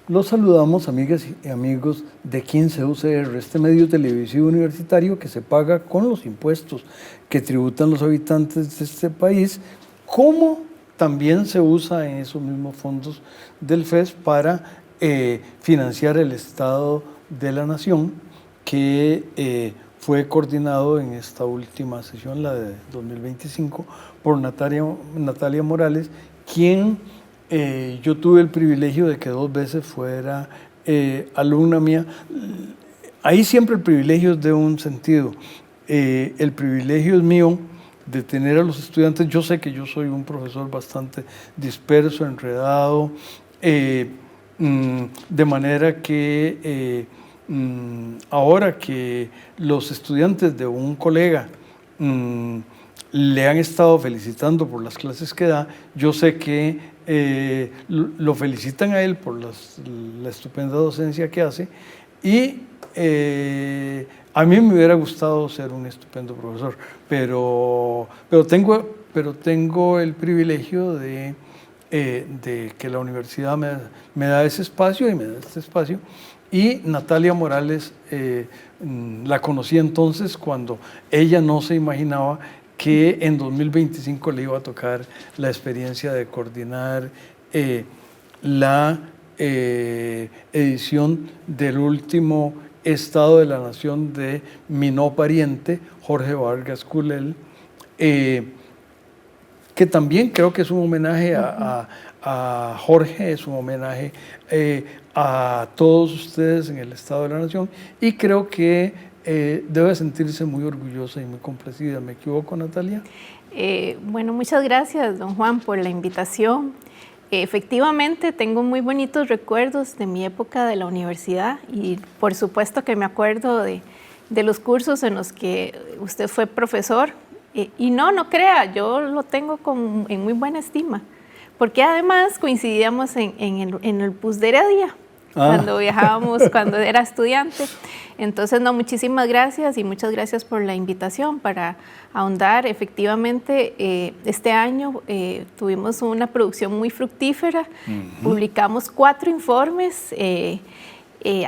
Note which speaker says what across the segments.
Speaker 1: Los saludamos, amigas y amigos de 15 UCR, este medio televisivo universitario que se paga con los impuestos que tributan los habitantes de este país, como también se usa en esos mismos fondos del FES para financiar el Estado de la Nación, que fue coordinado en esta última sesión, la de 2025, por Natalia Morales, quien yo tuve el privilegio de que 2 veces fuera alumna mía. Ahí siempre el privilegio es de un sentido. El privilegio es mío de tener a los estudiantes. Yo sé que yo soy un profesor bastante disperso, enredado, de manera que ahora que los estudiantes de un colega le han estado felicitando por las clases que da, yo sé que lo felicitan a él por la estupenda docencia que hace, y a mí me hubiera gustado ser un estupendo profesor, pero tengo el privilegio de que la universidad me da ese espacio y me da este espacio. Y Natalia Morales la conocí entonces cuando ella no se imaginaba que en 2025 le iba a tocar la experiencia de coordinar la edición del último Estado de la Nación de mi no pariente, Jorge Vargas Culel, que también creo que es un homenaje a Jorge, es un homenaje a todos ustedes en el Estado de la Nación, y creo que debe sentirse muy orgullosa y muy complacida. ¿Me equivoco, Natalia?
Speaker 2: Bueno, muchas gracias, don Juan, por la invitación. Efectivamente, tengo muy bonitos recuerdos de mi época de la universidad, y por supuesto que me acuerdo de los cursos en los que usted fue profesor. Y no crea, yo lo tengo en muy buena estima, porque además coincidíamos en el bus de Heredia, cuando viajábamos, cuando era estudiante. Entonces, muchísimas gracias, y muchas gracias por la invitación para ahondar. Efectivamente, este año tuvimos una producción muy fructífera. Publicamos 4 informes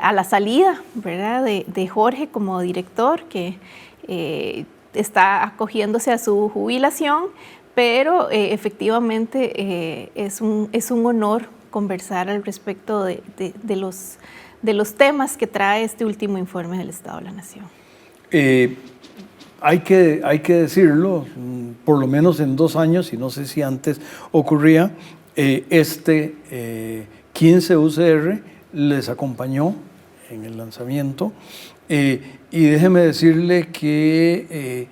Speaker 2: a la salida, ¿verdad?, de Jorge como director, que está acogiéndose a su jubilación, pero efectivamente es un honor conversar al respecto de los temas que trae este último informe del Estado de la Nación.
Speaker 1: Hay que decirlo, por lo menos en 2 años, y no sé si antes ocurría, 15 UCR les acompañó en el lanzamiento, y déjeme decirle que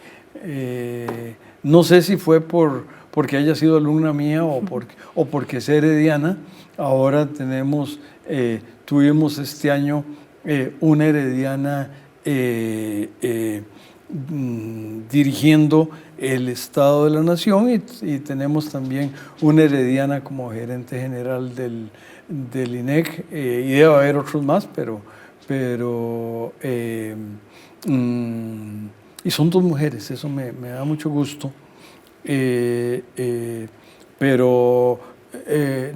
Speaker 1: no sé si fue porque haya sido alumna mía o porque es herediana. Ahora tuvimos este año una herediana dirigiendo el Estado de la Nación, y tenemos también una herediana como gerente general del INEC, y debe haber otros más, y son 2 mujeres, eso me da mucho gusto. Pero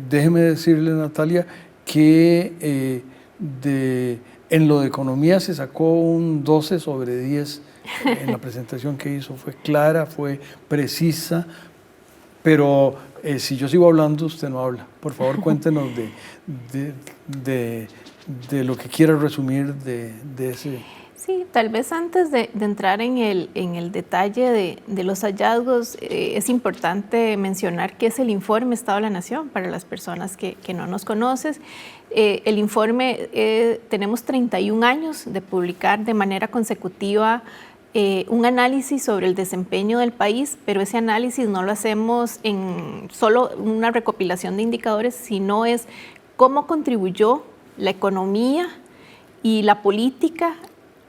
Speaker 1: déjeme decirle, Natalia, que en lo de economía se sacó un 12/10 en la presentación que hizo. Fue clara, fue precisa, pero si yo sigo hablando, usted no habla. Por favor, cuéntenos de lo que quiera resumir de ese.
Speaker 2: Sí, tal vez antes de entrar en el detalle de los hallazgos, es importante mencionar qué es el informe Estado de la Nación para las personas que no nos conocen. El informe, tenemos 31 años de publicar de manera consecutiva un análisis sobre el desempeño del país, pero ese análisis no lo hacemos en solo una recopilación de indicadores, sino es cómo contribuyó la economía y la política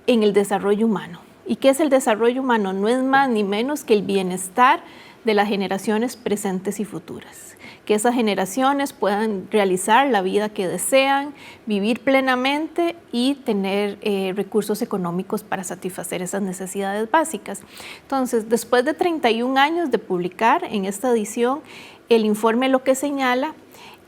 Speaker 2: en el desarrollo humano. ¿Y qué es el desarrollo humano? No es más ni menos que el bienestar de las generaciones presentes y futuras. Que esas generaciones puedan realizar la vida que desean, vivir plenamente y tener recursos económicos para satisfacer esas necesidades básicas. Entonces, después de 31 años de publicar en esta edición, el informe lo que señala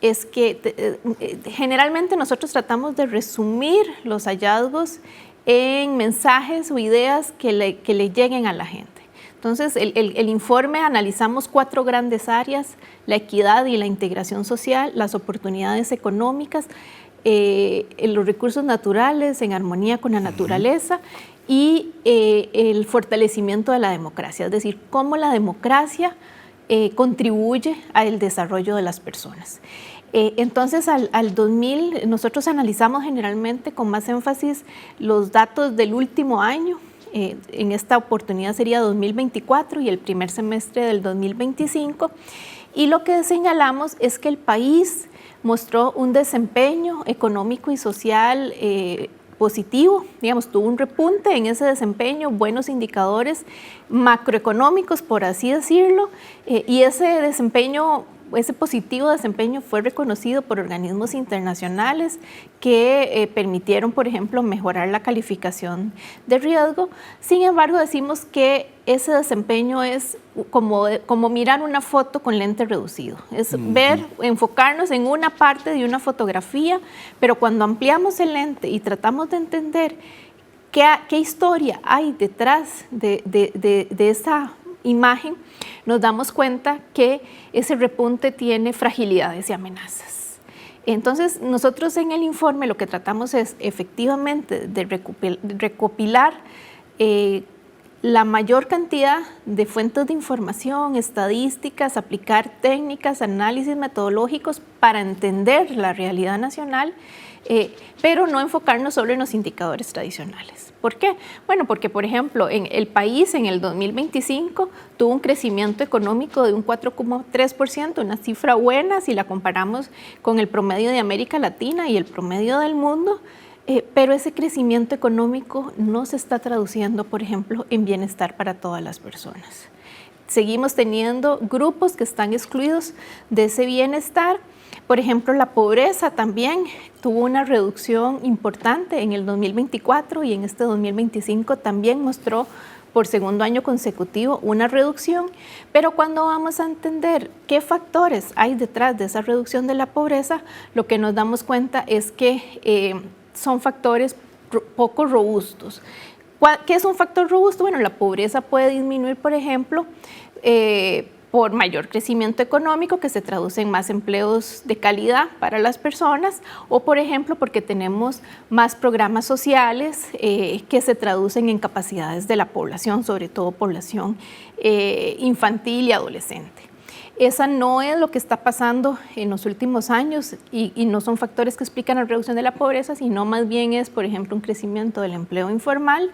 Speaker 2: es que generalmente nosotros tratamos de resumir los hallazgos en mensajes o ideas que le lleguen a la gente. Entonces, el informe analizamos 4 grandes áreas: la equidad y la integración social, las oportunidades económicas, los recursos naturales en armonía con la naturaleza y el fortalecimiento de la democracia, es decir, cómo la democracia contribuye al desarrollo de las personas. Entonces, al 2000, nosotros analizamos generalmente con más énfasis los datos del último año. En esta oportunidad sería 2024 y el primer semestre del 2025. Y lo que señalamos es que el país mostró un desempeño económico y social positivo, digamos, tuvo un repunte en ese desempeño, buenos indicadores macroeconómicos, por así decirlo, y ese desempeño, ese positivo desempeño fue reconocido por organismos internacionales que permitieron, por ejemplo, mejorar la calificación de riesgo. Sin embargo, decimos que ese desempeño es como mirar una foto con lente reducido. Es ver, enfocarnos en una parte de una fotografía, pero cuando ampliamos el lente y tratamos de entender qué historia hay detrás de esa imagen, nos damos cuenta que ese repunte tiene fragilidades y amenazas. Entonces, nosotros en el informe lo que tratamos es efectivamente de recopilar la mayor cantidad de fuentes de información, estadísticas, aplicar técnicas, análisis metodológicos para entender la realidad nacional, pero no enfocarnos solo en los indicadores tradicionales. ¿Por qué? Bueno, porque, por ejemplo, en el país en el 2025 tuvo un crecimiento económico de un 4,3%, una cifra buena si la comparamos con el promedio de América Latina y el promedio del mundo, pero ese crecimiento económico no se está traduciendo, por ejemplo, en bienestar para todas las personas. Seguimos teniendo grupos que están excluidos de ese bienestar. Por ejemplo, la pobreza también tuvo una reducción importante en el 2024 y en este 2025 también mostró por segundo año consecutivo una reducción, pero cuando vamos a entender qué factores hay detrás de esa reducción de la pobreza, lo que nos damos cuenta es que son factores poco robustos. ¿Qué es un factor robusto? Bueno, la pobreza puede disminuir, por ejemplo, por mayor crecimiento económico que se traduce en más empleos de calidad para las personas, o por ejemplo porque tenemos más programas sociales que se traducen en capacidades de la población, sobre todo población infantil y adolescente. Esa no es lo que está pasando en los últimos años y no son factores que explican la reducción de la pobreza, sino más bien es, por ejemplo, un crecimiento del empleo informal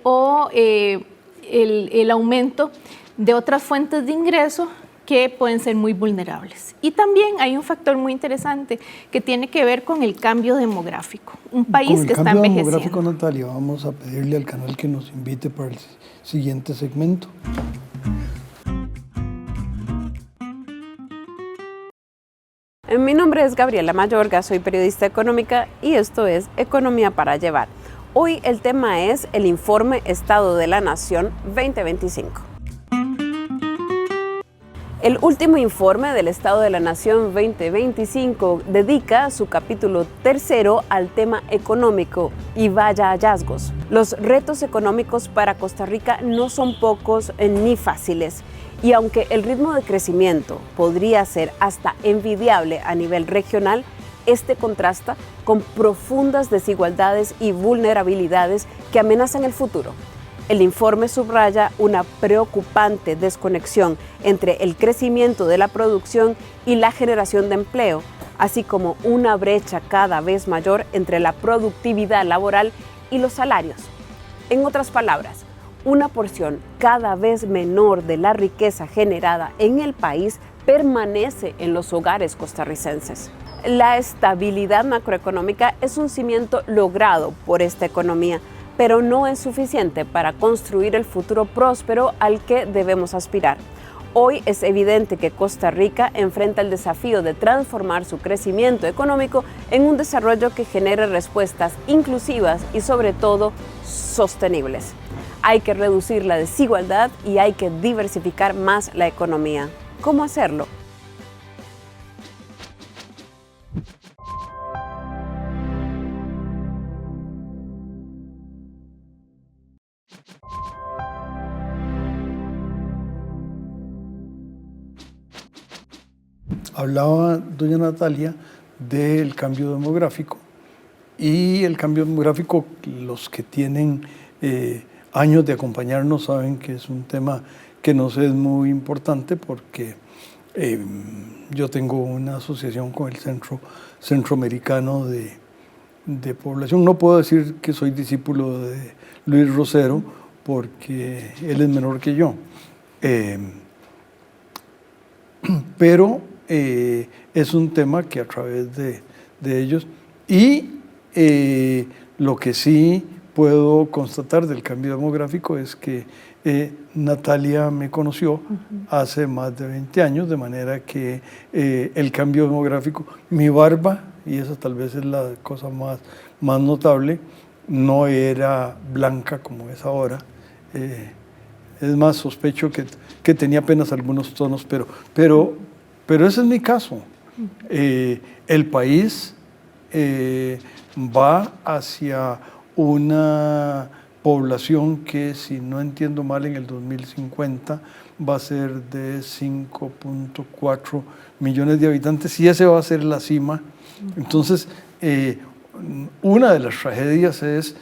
Speaker 2: o el aumento de otras fuentes de ingreso que pueden ser muy vulnerables. Y también hay un factor muy interesante que tiene que ver con el cambio demográfico. Un país que está envejeciendo. Con el cambio demográfico,
Speaker 1: Natalia, vamos a pedirle al canal que nos invite para el siguiente segmento.
Speaker 3: Mi nombre es Gabriela Mayorga, soy periodista económica y esto es Economía para Llevar. Hoy el tema es el Informe Estado de la Nación 2025. El último informe del Estado de la Nación 2025 dedica su capítulo 3 al tema económico y vaya hallazgos. Los retos económicos para Costa Rica no son pocos ni fáciles. Y aunque el ritmo de crecimiento podría ser hasta envidiable a nivel regional, este contrasta con profundas desigualdades y vulnerabilidades que amenazan el futuro. El informe subraya una preocupante desconexión entre el crecimiento de la producción y la generación de empleo, así como una brecha cada vez mayor entre la productividad laboral y los salarios. En otras palabras, una porción cada vez menor de la riqueza generada en el país permanece en los hogares costarricenses. La estabilidad macroeconómica es un cimiento logrado por esta economía, pero no es suficiente para construir el futuro próspero al que debemos aspirar. Hoy es evidente que Costa Rica enfrenta el desafío de transformar su crecimiento económico en un desarrollo que genere respuestas inclusivas y sobre todo sostenibles. Hay que reducir la desigualdad y hay que diversificar más la economía. ¿Cómo hacerlo?
Speaker 1: Hablaba doña Natalia del cambio demográfico, y el cambio demográfico, los que tienen años de acompañarnos saben que es un tema que nos es muy importante, porque yo tengo una asociación con el Centro Centroamericano de Población. No puedo decir que soy discípulo de Luis Rosero, porque él es menor que yo. Pero es un tema que a través de ellos, y lo que sí puedo constatar del cambio demográfico es que Natalia me conoció hace más de 20 años, de manera que el cambio demográfico, mi barba, y esa tal vez es la cosa más notable, no era blanca como es ahora. Es más, sospecho que tenía apenas algunos tonos, pero ese es mi caso. El país va hacia una población que, si no entiendo mal, en el 2050 va a ser de 5.4 millones de habitantes, y ese va a ser la cima. Entonces, una de las tragedias es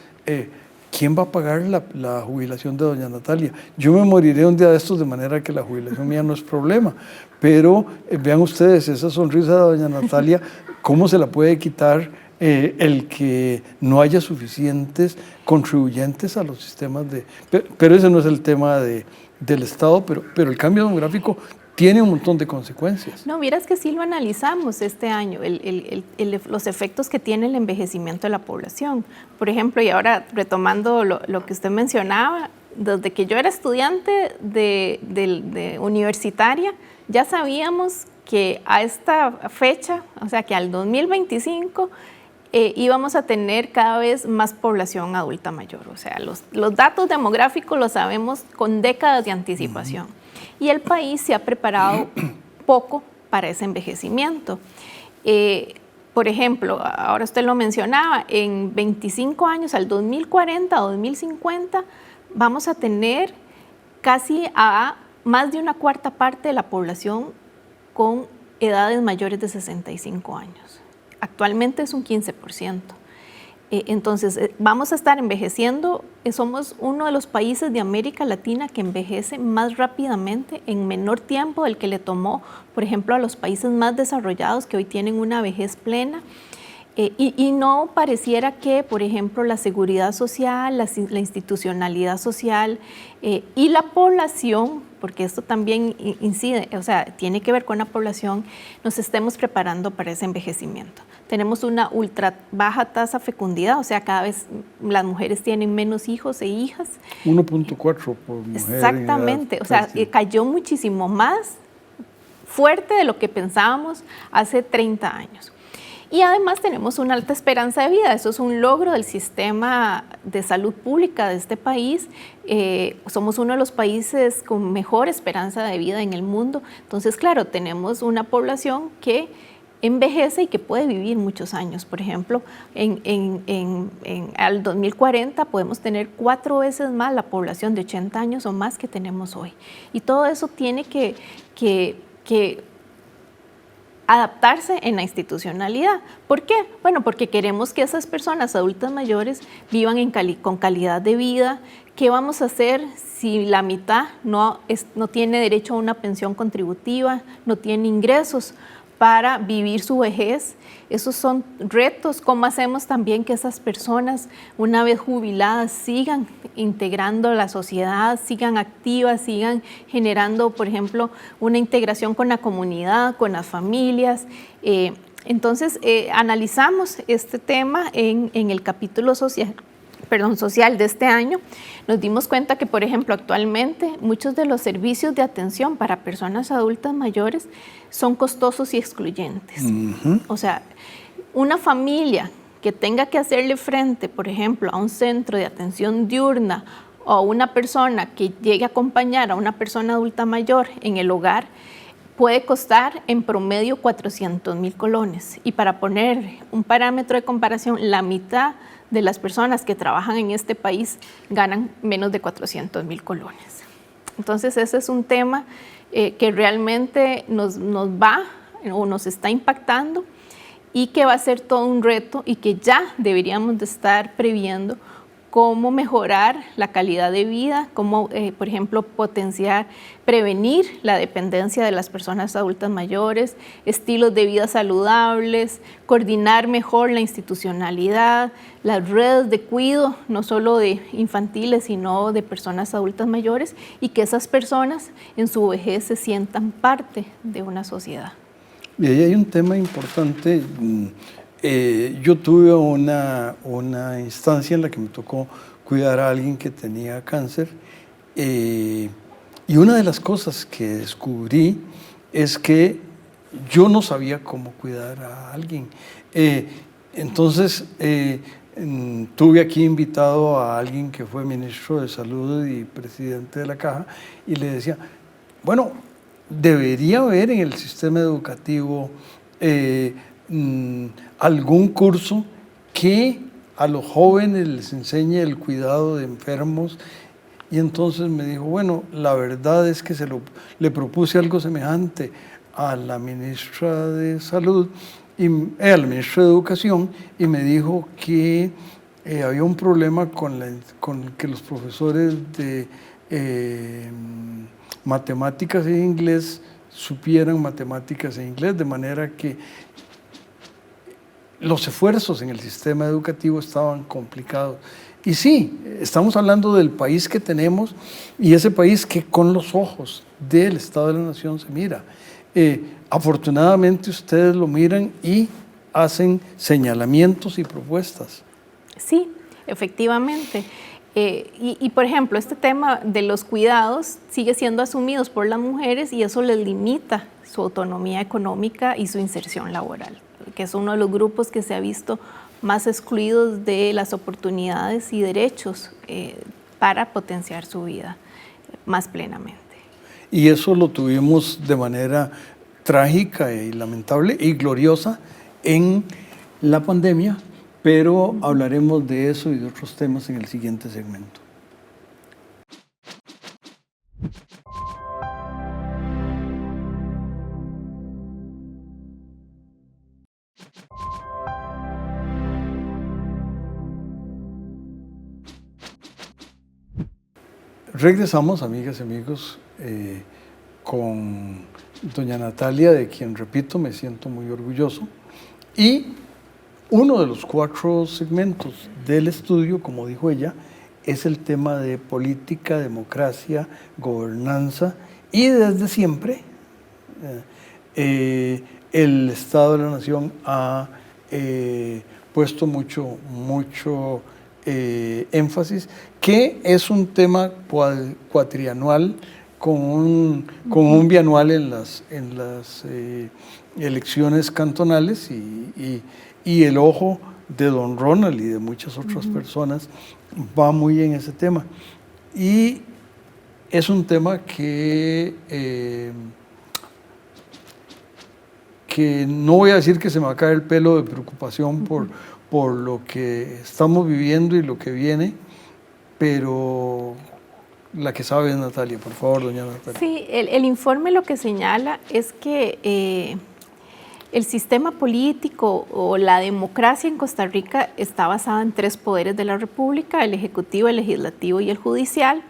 Speaker 1: ¿quién va a pagar la jubilación de doña Natalia? Yo me moriré un día de estos, de manera que la jubilación mía no es problema, pero vean ustedes esa sonrisa de doña Natalia, ¿cómo se la puede quitar el que no haya suficientes contribuyentes a los sistemas de... Pero ese no es el tema del Estado, pero el cambio demográfico tiene un montón de consecuencias.
Speaker 2: No, miras que sí lo analizamos este año, los efectos que tiene el envejecimiento de la población. Por ejemplo, y ahora retomando lo que usted mencionaba, desde que yo era estudiante de universitaria, ya sabíamos que a esta fecha, o sea que al 2025, íbamos a tener cada vez más población adulta mayor. O sea, los datos demográficos los sabemos con décadas de anticipación. Y el país se ha preparado poco para ese envejecimiento. Por ejemplo, ahora usted lo mencionaba, en 25 años, al 2040 o 2050, vamos a tener casi a más de una cuarta parte de la población con edades mayores de 65 años. Actualmente es un 15%. Entonces, vamos a estar envejeciendo. Somos uno de los países de América Latina que envejece más rápidamente, en menor tiempo del que le tomó, por ejemplo, a los países más desarrollados que hoy tienen una vejez plena. Y no pareciera que, por ejemplo, la seguridad social, la institucionalidad social y la población, porque esto también incide, o sea, tiene que ver con la población, nos estemos preparando para ese envejecimiento. Tenemos una ultra baja tasa de fecundidad, o sea, cada vez las mujeres tienen menos hijos e hijas.
Speaker 1: 1.4 por mujer.
Speaker 2: Exactamente, o sea, cayó muchísimo más fuerte de lo que pensábamos hace 30 años. Y además tenemos una alta esperanza de vida. Eso es un logro del sistema de salud pública de este país. Somos uno de los países con mejor esperanza de vida en el mundo. Entonces, claro, tenemos una población que envejece y que puede vivir muchos años. Por ejemplo, al 2040 podemos tener 4 veces más la población de 80 años o más que tenemos hoy. Y todo eso tiene que adaptarse en la institucionalidad. ¿Por qué? Bueno, porque queremos que esas personas adultas mayores vivan con calidad de vida. ¿Qué vamos a hacer si la mitad no tiene derecho a una pensión contributiva, no tiene ingresos para vivir su vejez? Esos son retos. ¿Cómo hacemos también que esas personas, una vez jubiladas, sigan integrando la sociedad, sigan activas, sigan generando, por ejemplo, una integración con la comunidad, con las familias? Entonces, analizamos este tema en el capítulo social de este año. Nos dimos cuenta que, por ejemplo, actualmente muchos de los servicios de atención para personas adultas mayores son costosos y excluyentes. O sea, una familia que tenga que hacerle frente, por ejemplo, a un centro de atención diurna, o una persona que llegue a acompañar a una persona adulta mayor en el hogar, puede costar en promedio 400,000 colones. Y para poner un parámetro de comparación, la mitad de las personas que trabajan en este país ganan menos de 400,000 colones. Entonces, ese es un tema que realmente nos va o nos está impactando y que va a ser todo un reto y que ya deberíamos de estar previendo cómo mejorar la calidad de vida, cómo, por ejemplo, prevenir la dependencia de las personas adultas mayores, estilos de vida saludables, coordinar mejor la institucionalidad, las redes de cuidado, no solo de infantiles, sino de personas adultas mayores, y que esas personas en su vejez se sientan parte de una sociedad.
Speaker 1: Y ahí hay un tema importante. Yo tuve una instancia en la que me tocó cuidar a alguien que tenía cáncer, y una de las cosas que descubrí es que yo no sabía cómo cuidar a alguien. Entonces, tuve aquí invitado a alguien que fue ministro de Salud y presidente de la Caja, y le decía, bueno, debería haber en el sistema educativo algún curso que a los jóvenes les enseñe el cuidado de enfermos. Y entonces me dijo, bueno, la verdad es que le propuse algo semejante a la ministra de Salud, al ministro de Educación, y me dijo que había un problema con que los profesores de matemáticas e inglés supieran matemáticas e inglés, de manera que los esfuerzos en el sistema educativo estaban complicados. Y sí, estamos hablando del país que tenemos y ese país que con los ojos del Estado de la Nación se mira. Afortunadamente ustedes lo miran y hacen señalamientos y propuestas.
Speaker 2: Sí, efectivamente. Y por ejemplo, este tema de los cuidados sigue siendo asumidos por las mujeres y eso les limita su autonomía económica y su inserción laboral, que es uno de los grupos que se ha visto más excluidos de las oportunidades y derechos para potenciar su vida más plenamente.
Speaker 1: Y eso lo tuvimos de manera trágica y lamentable y gloriosa en la pandemia, pero hablaremos de eso y de otros temas en el siguiente segmento. Regresamos, amigas y amigos, con doña Natalia, de quien, repito, me siento muy orgulloso. Y uno de los 4 segmentos del estudio, como dijo ella, es el tema de política, democracia, gobernanza, y desde siempre el Estado de la Nación ha puesto mucho énfasis, que es un tema cuatrianual con un bianual en las elecciones cantonales, y el ojo de don Ronald y de muchas otras personas va muy en ese tema. Y es un tema que no voy a decir que se me va a caer el pelo de preocupación por lo que estamos viviendo y lo que viene, pero la que sabe es Natalia. Por favor, doña Natalia.
Speaker 2: Sí, el informe lo que señala es que el sistema político o la democracia en Costa Rica está basada en 3 poderes de la República: el Ejecutivo, el Legislativo y el Judicial,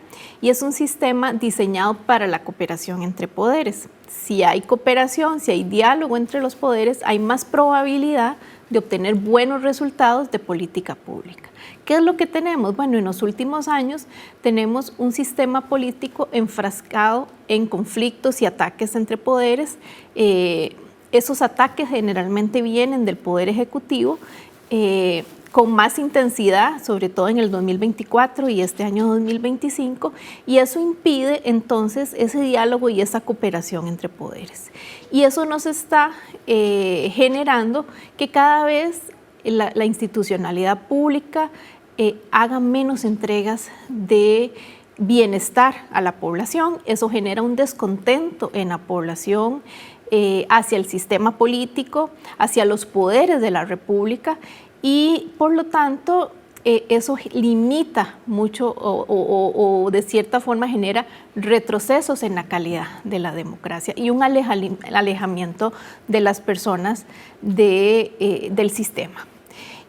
Speaker 2: y es un sistema diseñado para la cooperación entre poderes. Si hay cooperación, si hay diálogo entre los poderes, hay más probabilidad de obtener buenos resultados de política pública. ¿Qué es lo que tenemos? Bueno, en los últimos años tenemos un sistema político enfrascado en conflictos y ataques entre poderes. Esos ataques generalmente vienen del Poder Ejecutivo con más intensidad, sobre todo en el 2024 y este año 2025, y eso impide entonces ese diálogo y esa cooperación entre poderes. Y eso nos está generando que cada vez la institucionalidad pública haga menos entregas de bienestar a la población. Eso genera un descontento en la población hacia el sistema político, hacia los poderes de la República, y por lo tanto eso limita mucho o de cierta forma genera retrocesos en la calidad de la democracia y un alejamiento de las personas del sistema.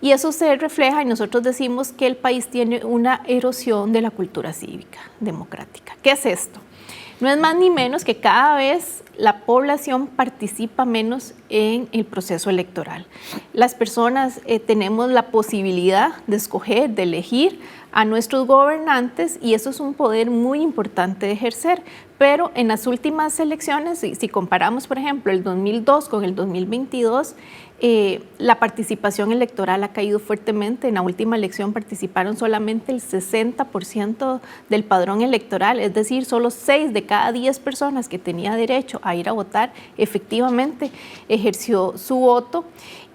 Speaker 2: Y eso se refleja, y nosotros decimos que el país tiene una erosión de la cultura cívica democrática. ¿Qué es esto? No es más ni menos que cada vez la población participa menos en el proceso electoral. Las personas tenemos la posibilidad de escoger, de elegir a nuestros gobernantes, y eso es un poder muy importante de ejercer. Pero en las últimas elecciones, si comparamos, por ejemplo, el 2002 con el 2022, la participación electoral ha caído fuertemente. En la última elección participaron solamente el 60% del padrón electoral, es decir, solo 6 de cada 10 personas que tenía derecho a ir a votar efectivamente ejerció su voto.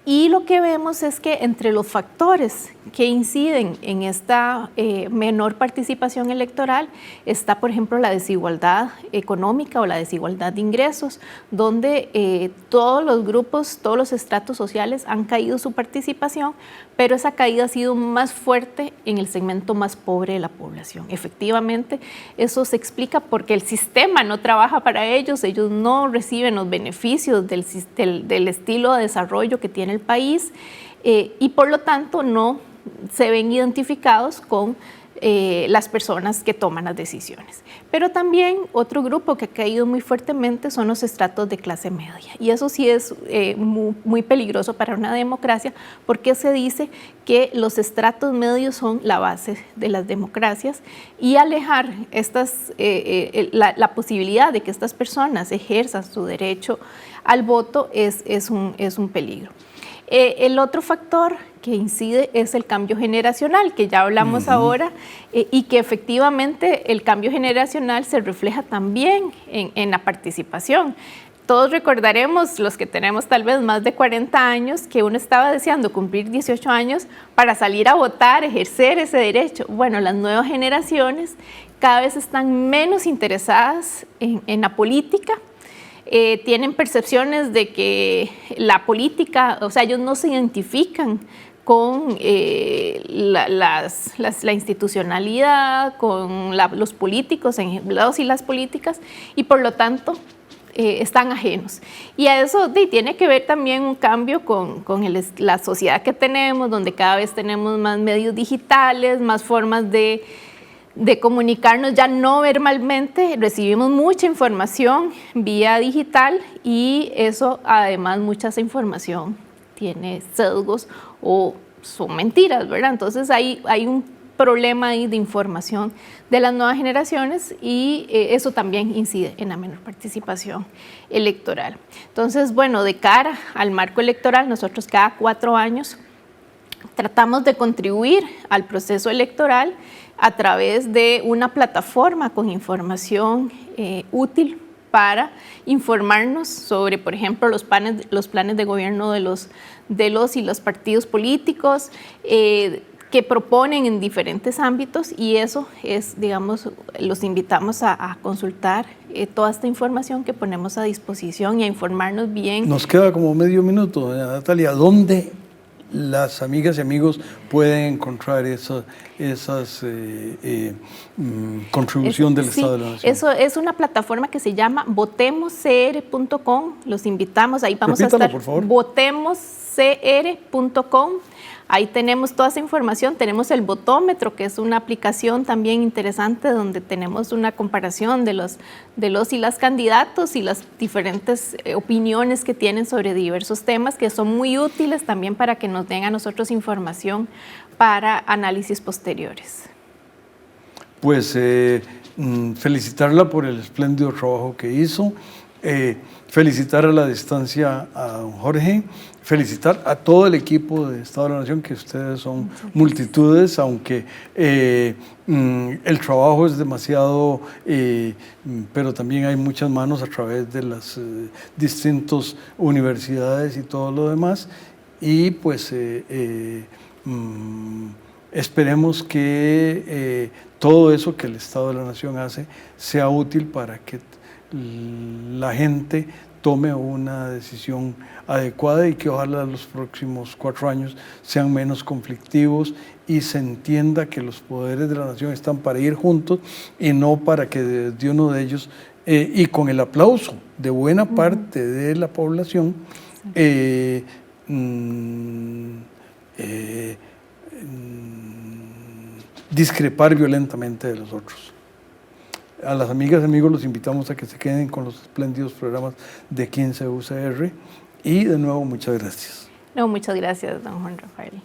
Speaker 2: Y lo que vemos es que entre los factores que inciden en esta menor participación electoral está, por ejemplo, la desigualdad económica o la desigualdad de ingresos, donde todos los grupos, todos los estratos sociales han caído su participación, pero esa caída ha sido más fuerte en el segmento más pobre de la población. Efectivamente, eso se explica porque el sistema no trabaja para ellos no reciben los beneficios del estilo de desarrollo que tiene el país, y por lo tanto no se ven identificados con las personas que toman las decisiones. Pero también otro grupo que ha caído muy fuertemente son los estratos de clase media, y eso sí es muy peligroso para una democracia, porque se dice que los estratos medios son la base de las democracias, y alejar la posibilidad de que estas personas ejerzan su derecho al voto es un peligro. El otro factor que incide es el cambio generacional, que ya hablamos ahora, y que efectivamente el cambio generacional se refleja también en la participación. Todos recordaremos, los que tenemos tal vez más de 40 años, que uno estaba deseando cumplir 18 años para salir a votar, ejercer ese derecho. Bueno, las nuevas generaciones cada vez están menos interesadas en la política. Tienen percepciones de que la política, o sea, ellos no se identifican con la institucionalidad, con los políticos, los y las políticas, y por lo tanto están ajenos. Y a eso tiene que ver también un cambio con la sociedad que tenemos, donde cada vez tenemos más medios digitales, más formas de comunicarnos ya no verbalmente, recibimos mucha información vía digital, y eso además mucha esa información tiene sesgos o son mentiras, ¿verdad? Entonces hay un problema ahí de información de las nuevas generaciones, y eso también incide en la menor participación electoral. Entonces, bueno, de cara al marco electoral, nosotros cada 4 años tratamos de contribuir al proceso electoral a través de una plataforma con información útil para informarnos sobre, por ejemplo, los planes de gobierno de los y los partidos políticos que proponen en diferentes ámbitos, y eso es, digamos, los invitamos a consultar toda esta información que ponemos a disposición y a informarnos bien.
Speaker 1: Nos queda como medio minuto, doña Natalia. ¿Dónde las amigas y amigos pueden encontrar esas contribución del Estado de la Nación?
Speaker 2: Eso es una plataforma que se llama votemoscr.com. Los invitamos, ahí vamos
Speaker 1: Repítalo,
Speaker 2: a estar.
Speaker 1: por favor.
Speaker 2: Votemoscr.com. Ahí tenemos toda esa información. Tenemos el votómetro, que es una aplicación también interesante, donde tenemos una comparación de los y las candidatos y las diferentes opiniones que tienen sobre diversos temas, que son muy útiles también para que nos den a nosotros información para análisis posteriores.
Speaker 1: Pues felicitarla por el espléndido trabajo que hizo, felicitar a la distancia a don Jorge, felicitar a todo el equipo de Estado de la Nación, que ustedes son multitudes, aunque el trabajo es demasiado, pero también hay muchas manos a través de las distintas universidades y todo lo demás, y pues esperemos que todo eso que el Estado de la Nación hace sea útil para que la gente tome una decisión adecuada y que ojalá los próximos 4 años sean menos conflictivos y se entienda que los poderes de la nación están para ir juntos y no para que desde uno de ellos, y con el aplauso de buena parte de la población, discrepar violentamente de los otros. A las amigas y amigos los invitamos a que se queden con los espléndidos programas de 15 UCR y de nuevo muchas gracias.
Speaker 2: No, muchas gracias, don Juan Rafael.